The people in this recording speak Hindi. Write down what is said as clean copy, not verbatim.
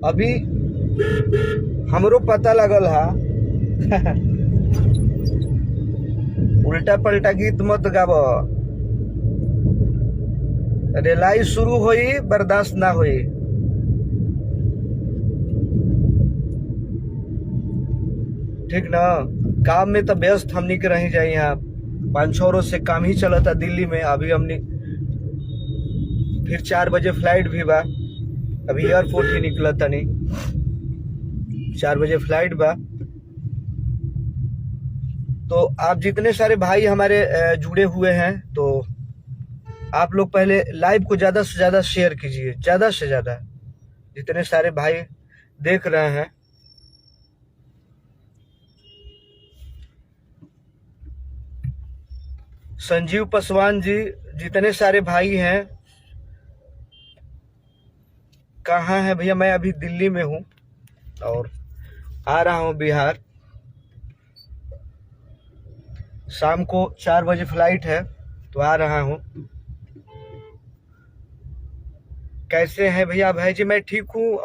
अभी हमरो पता लगल हा उल्टा पलटा गीत मत गाव। रेलाई शुरू होई बर्दाश्त ना होई। ठीक ना। काम में तो व्यस्त हमनी के रही जाए। यहाँ 5-6 रोज से काम ही चला था दिल्ली में। अभी हमने फिर 4 बजे फ्लाइट भी बा। अभी एयरपोर्ट ही निकला था नहीं, 4 बजे फ्लाइट बा। तो आप जितने सारे भाई हमारे जुड़े हुए हैं, तो आप लोग पहले लाइव को ज्यादा से ज्यादा शेयर कीजिए, ज्यादा से ज्यादा। जितने सारे भाई देख रहे हैं, संजीव पासवान जी, जितने सारे भाई हैं, कहाँ हैं भैया? मैं अभी दिल्ली में हूँ और आ रहा हूँ बिहार। शाम को 4 बजे फ्लाइट है, तो आ रहा हूँ। कैसे हैं भैया? भाई जी मैं ठीक हूँ।